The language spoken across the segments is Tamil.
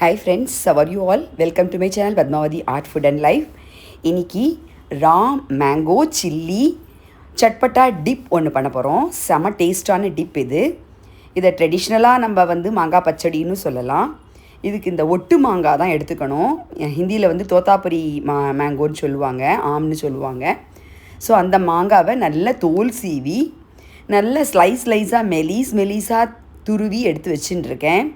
Hi friends, how are you all? Welcome to my channel Padmavati Art Food and Life. இன்னைக்கு ரா மேங்கோ சில்லி சட்பட்டா டிப் ஒன்று பண்ண போகிறோம். செம டேஸ்டான டிப் இது. இதை ட்ரெடிஷ்னலாக நம்ம மாங்காய் பச்சடின்னு சொல்லலாம். இதுக்கு இந்த ஒட்டு மாங்காய் தான் எடுத்துக்கணும். ஹிந்தியில் தோத்தாபுரி மேங்கோன்னு சொல்லுவாங்க, ஆம்னு சொல்லுவாங்க. ஸோ அந்த மாங்காவை நல்ல தோல் சீவி நல்ல ஸ்லைஸாக மெலிஸாக துருவி எடுத்து வச்சுட்டுருக்கேன்.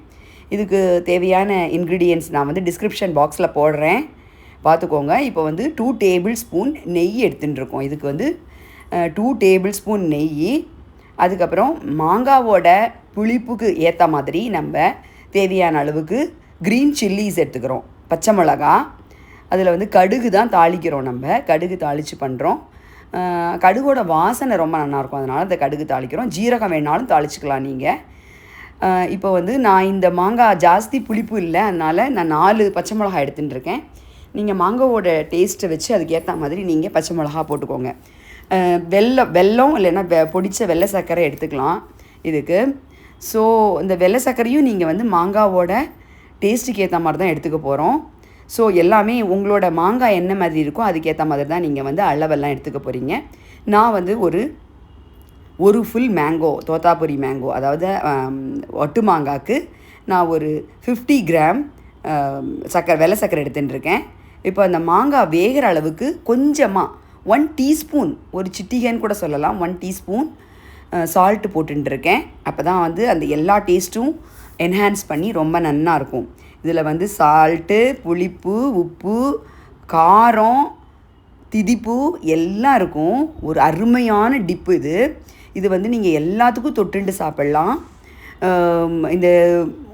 இதுக்கு தேவையான இன்க்ரீடியன்ட்ஸ் நான் டிஸ்கிரிப்ஷன் பாக்ஸில் போடுறேன், பார்த்துக்கோங்க. இப்போ 2 டேபிள் ஸ்பூன் நெய் எடுத்துட்டுருக்கோம். இதுக்கு 2 டேபிள் ஸ்பூன் நெய். அதுக்கப்புறம் மாங்காவோட புளிப்புக்கு ஏற்ற மாதிரி நம்ம தேவையான அளவுக்கு க்ரீன் சில்லிஸ் எடுத்துக்கிறோம், பச்சை மிளகா. அதில் கடுகு தான் தாளிக்கிறோம், நம்ம கடுகு தாளித்து பண்ணுறோம். கடுகோட வாசனை ரொம்ப நல்லாயிருக்கும், அதனால் அந்த கடுகு தாளிக்கிறோம். ஜீரகம் வேணாலும் தாளிச்சிக்கலாம் நீங்கள். இப்போ நான் இந்த மாங்காய் ஜாஸ்தி புளிப்பு இல்லை, அதனால் நான் 4 பச்சை மிளகா எடுத்துட்டுருக்கேன். நீங்கள் மாங்காவோட டேஸ்ட்டை வச்சு அதுக்கேற்ற மாதிரி நீங்கள் பச்சை மிளகா போட்டுக்கோங்க. வெல்லம் இல்லைன்னா பொடித்த வெள்ளை சர்க்கரை எடுத்துக்கலாம் இதுக்கு. ஸோ இந்த வெள்ளை சர்க்கரையும் நீங்கள் மாங்காவோட டேஸ்ட்டுக்கு ஏற்ற மாதிரி தான் எடுத்துக்க போகிறோம். ஸோ எல்லாமே உங்களோட மாங்காய் என்ன மாதிரி இருக்கோ அதுக்கேற்ற மாதிரி தான் நீங்கள் அளவெல்லாம் எடுத்துக்க போகிறீங்க. நான் ஒரு ஃபுல் மேங்கோ, தோத்தாபுரி மேங்கோ, அதாவது ஒட்டு மாங்காய்க்கு நான் ஒரு 50 கிராம் வெள்ளை சர்க்கரை எடுத்துட்டுருக்கேன். இப்போ அந்த மாங்காய் வேகிற அளவுக்கு கொஞ்சமாக 1 டீஸ்பூன், ஒரு சிட்டிகன்னு கூட சொல்லலாம், 1 டீஸ்பூன் சால்ட்டு போட்டுருக்கேன். அப்போ தான் அந்த எல்லா டேஸ்ட்டும் என்ஹான்ஸ் பண்ணி ரொம்ப நல்லாயிருக்கும். இதில் சால்ட்டு, புளிப்பு, உப்பு, காரம், திதிப்பு எல்லாம் இருக்கும். ஒரு அருமையான டிப்பு இது. நீங்கள் எல்லாத்துக்கும் தொட்டுண்டு சாப்பிட்லாம். இந்த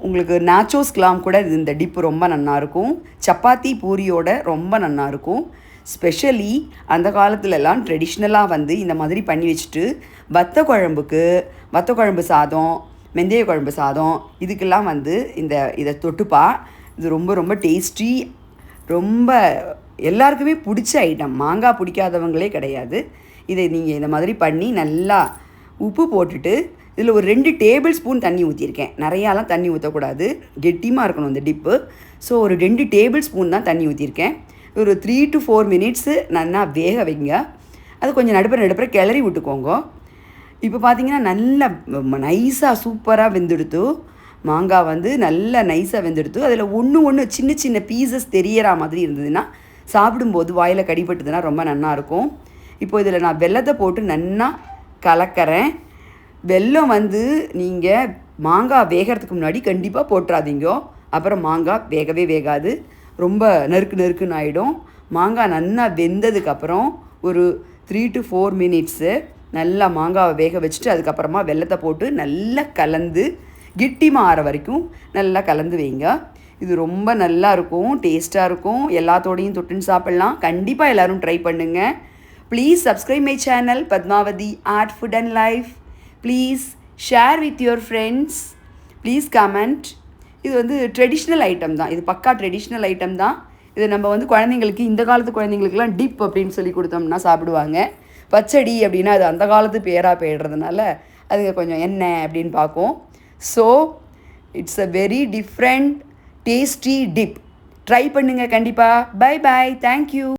உங்களுக்கு நாச்சோஸ்க்கெலாம் கூட இந்த டிப்பு ரொம்ப நல்லாயிருக்கும். சப்பாத்தி பூரியோட ரொம்ப நல்லாயிருக்கும். ஸ்பெஷலி அந்த காலத்துலலாம் ட்ரெடிஷ்னலாக இந்த மாதிரி பண்ணி வச்சுட்டு வத்த குழம்பு சாதம், வெந்தய குழம்பு சாதம், இதுக்கெல்லாம் இதை தொட்டுப்பா. இது ரொம்ப ரொம்ப டேஸ்டி, ரொம்ப எல்லாருக்குமே பிடிச்ச ஐட்டம். மாங்காய் பிடிக்காதவங்களே கிடையாது. இதை நீங்கள் இந்த மாதிரி பண்ணி நல்லா உப்பு போட்டுட்டு இதில் ஒரு 2 டேபிள் ஸ்பூன் தண்ணி ஊற்றிருக்கேன். நிறையாலாம் தண்ணி ஊற்றக்கூடாது, கெட்டியமாக இருக்கணும் இந்த டிப்பு. ஸோ ஒரு 2 டேபிள் ஸ்பூன் தான் தண்ணி ஊற்றிருக்கேன். ஒரு 3 to 4 மினிட்ஸு நல்லா வேக வைங்க. அது கொஞ்சம் நடுப்புற கிளறி விட்டுக்கோங்க. இப்போ பார்த்தீங்கன்னா நல்லா நைஸாக சூப்பராக வெந்தெடுத்து மாங்காய் நல்லா நைஸாக வெந்தெடுத்து அதில் ஒன்று சின்ன சின்ன பீசஸ் தெரியற மாதிரி இருந்ததுன்னா சாப்பிடும்போது வாயில் கடிப்பட்டுதுன்னா ரொம்ப நல்லாயிருக்கும். இப்போ இதில் நான் வெல்லத்தை போட்டு நல்லா கலக்கிறேன். வெல்லம் நீங்கள் மாங்காய் வேகிறதுக்கு முன்னாடி கண்டிப்பாக போட்டுறாதீங்க. அப்புறம் மாங்காய் வேகவே வேகாது, ரொம்ப நறுக்குன்னு ஆகிடும். மாங்காய் நல்லா வெந்ததுக்கப்புறம் ஒரு 3 to 4 மினிட்ஸு நல்லா மாங்காவை வேக வச்சுட்டு அதுக்கப்புறமா வெல்லத்தை போட்டு நல்லா கலந்து கெட்டிமாக ஆற வரைக்கும் நல்லா கலந்து வைங்க. இது ரொம்ப நல்லா இருக்கும், டேஸ்ட்டாக இருக்கும். எல்லாத்தோடையும் தொட்டுன்னு சாப்பிட்லாம். கண்டிப்பாக எல்லோரும் ட்ரை பண்ணுங்கள். Please subscribe my channel Padmavathi art food and life. Please share with your friends. Please comment. இது ட்ரெடிஷ்னல் ஐட்டம் தான், இது பக்கா ட்ரெடிஷ்னல் ஐட்டம் தான். இது நம்ம குழந்தைங்களுக்கு, இந்த காலத்து குழந்தைங்களுக்குலாம் டிப் அப்படின்னு சொல்லி கொடுத்தோம்னா சாப்பிடுவாங்க. பச்சடி அப்படின்னா அது அந்த காலத்து பேராக போயிடுறதுனால அதுங்க கொஞ்சம் என்ன அப்படின்னு பார்க்கும். So it's a very different tasty dip. Try பண்ணுங்கள் கண்டிப்பாக. Bye bye, thank you.